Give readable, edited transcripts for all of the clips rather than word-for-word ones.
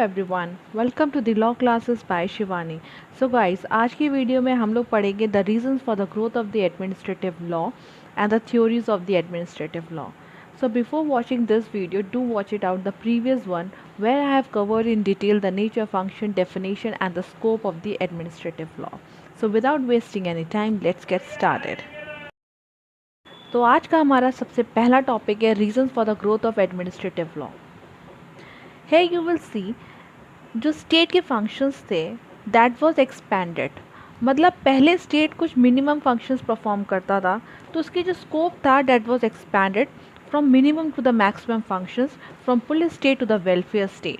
Everyone, welcome to the law classes by Shivani. So guys, आज की video में हम लोग पढ़ेंगे the reasons for the growth of the administrative law and the theories of the administrative law. So before watching this video, do watch it out the previous one where I have covered in detail the nature, function, definition and the scope of the administrative law. So without wasting any time, let's get started. तो आज का हमारा सबसे पहला topic है reasons for the growth of administrative law. Here you will see जो state के functions थे दैट वाज एक्सपैंडेड। मतलब पहले स्टेट कुछ मिनिमम फंक्शंस परफॉर्म करता था, तो उसकी जो स्कोप था that was expanded from minimum to the maximum functions, from police state to the welfare state.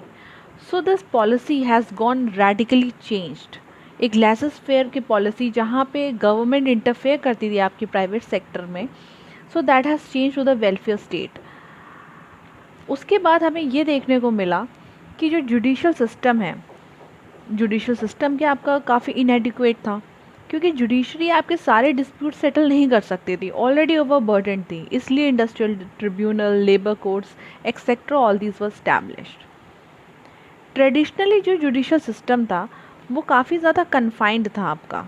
So this policy has gone radically changed. एक लेसेस फेयर की पॉलिसी जहाँ पे गवर्नमेंट इंटरफेयर करती थी आपकी प्राइवेट सेक्टर में, so that has change to the welfare state. उसके बाद हमें ये देखने को मिला कि जो जुडिशल सिस्टम है, जुडिशल सिस्टम क्या आपका काफ़ी इनएडिक्वेट था, क्योंकि जुडिशरी आपके सारे डिस्प्यूट सेटल नहीं कर सकती थी, ऑलरेडी ओवरबर्डन थी। इसलिए industrial tribunal, labour courts etcetera all these were established. Traditionally जो जुडिशल सिस्टम था वो काफ़ी ज़्यादा कन्फाइंड था आपका,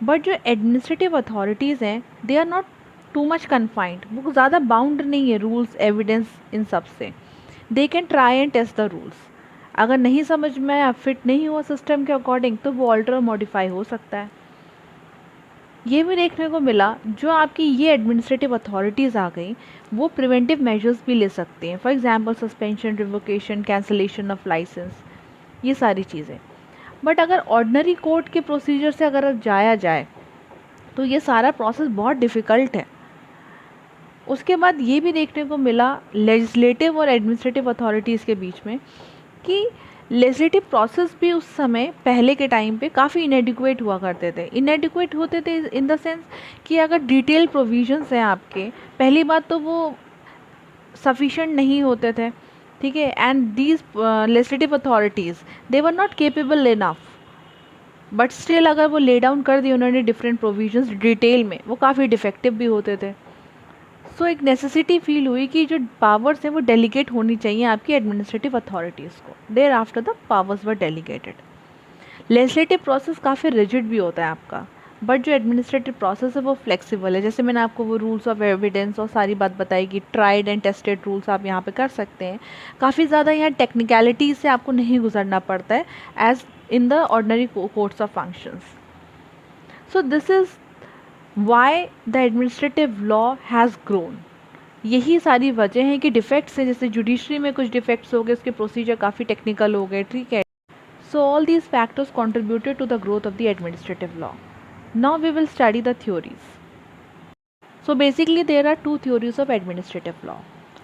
बट जो एडमिनिस्ट्रेटिव अथॉरिटीज़ हैं they are not too much confined. वो ज़्यादा बाउंड नहीं है रूल्स, एविडेंस, इन सब से। They can try and test the rules. अगर नहीं समझ में या फिट नहीं हुआ सिस्टम के अकॉर्डिंग तो वो ऑल्टर और मॉडिफाई हो सकता है। ये भी देखने को मिला जो आपकी ये एडमिनिस्ट्रेटिव अथॉरिटीज़ आ गई वो प्रिवेंटिव मेजर्स भी ले सकते हैं, for example suspension, revocation, cancellation of licence, ये सारी चीज़ें। बट अगर ऑर्डिनरी कोर्ट के प्रोसीजर से अगर जाया जाए तो ये सारा प्रोसेस बहुत डिफ़िकल्ट है। उसके बाद ये भी देखने को मिला लेजिस्लेटिव और एडमिनिस्ट्रेटिव अथॉरिटीज़ के बीच में कि लेजिस्लेटिव प्रोसेस भी उस समय पहले के टाइम पे काफ़ी इनएडिक्वेट हुआ करते थे। इनएडिक्वेट होते थे इन द सेंस कि अगर डिटेल प्रोविजंस हैं आपके, पहली बात तो वो सफिशेंट नहीं होते थे, ठीक है। And these legislative authorities they were not capable enough, but still अगर वो ले डाउन कर दिए उन्होंने डिफरेंट प्रोविजंस डिटेल में, वो काफ़ी डिफेक्टिव भी होते थे। सो एक नेसेसिटी फील हुई कि जो पावर्स हैं वो डेलीगेट होनी चाहिए आपकी एडमिनिस्ट्रेटिव अथॉरिटीज़ को। Thereafter the powers were delegated. Legislative process काफ़ी रिजिड भी होता है आपका, बट जो एडमिनिस्ट्रेटिव प्रोसेस है वो फ्लेक्सिबल है। जैसे मैंने आपको वो रूल्स ऑफ एविडेंस और सारी बात बताई कि ट्राइड एंड टेस्टेड रूल्स आप यहाँ पे कर सकते हैं। काफ़ी ज़्यादा यहाँ टेक्निकलिटीज़ से आपको नहीं गुजरना पड़ता है as in the ordinary courts of functions. So this is why the administrative law has grown. यही सारी वजह हैं कि डिफेक्ट्स हैं, जैसे जुडिशरी में कुछ डिफेक्ट्स हो गए, उसके प्रोसीजर काफ़ी टेक्निकल हो गए, ठीक है। So all these factors contributed to the growth of the administrative law. Now we will study the theories. So basically there are two theories of administrative law.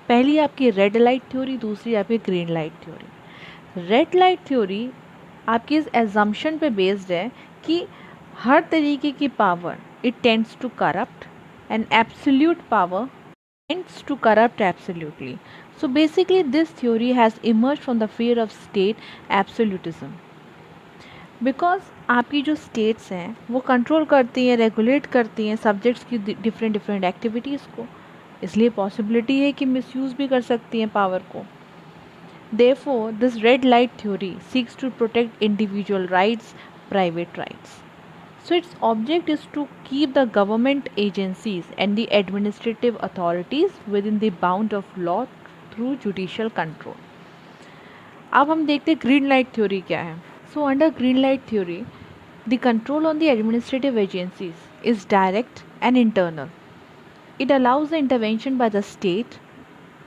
पहली आपकी रेड लाइट थ्योरी, दूसरी आपकी green light theory. Red light theory आपकी इस assumption पे based है कि हर तरीके की power it tends to corrupt and absolute power tends to corrupt absolutely. So basically this theory has emerged from the fear of state absolutism, because आपकी जो states हैं वो control करती हैं, regulate करती हैं subjects की different activities को, इसलिए possibility है कि misuse भी कर सकती हैं power को। Therefore this red light theory seeks to protect individual rights, private rights. So its object is to keep the government agencies and the administrative authorities within the bound of law through judicial control. अब हम देखते हैं green light theory क्या है। So under green light theory, the control on the administrative agencies is direct and internal. It allows the intervention by the state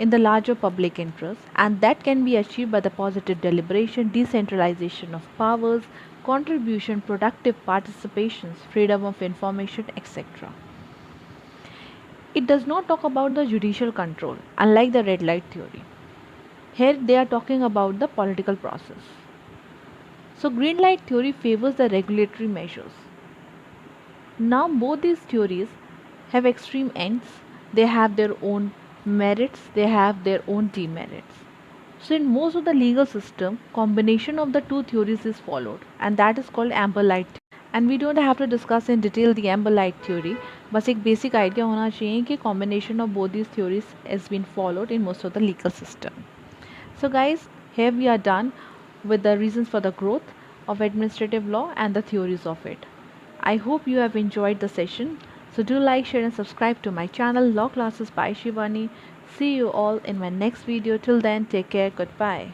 in the larger public interest, and that can be achieved by the positive deliberation, decentralization of powers, contribution, productive participations, freedom of information, etc. It does not talk about the judicial control, unlike the red light theory. Here they are talking about the political process. So green light theory favors the regulatory measures. Now both these theories have extreme ends. They have their own merits, they have their own demerits. So in most of the legal system, combination of the two theories is followed, and that is called amber light theory. And we don't have to discuss in detail the amber light theory, बस एक basic idea होना चाहिए कि combination of both these theories has been followed in most of the legal system. So guys, here we are done with the reasons for the growth of administrative law and the theories of it. I hope you have enjoyed the session. So do like, share and subscribe to my channel Law Classes by Shivani. See you all in my next video. Till then, take care. Goodbye.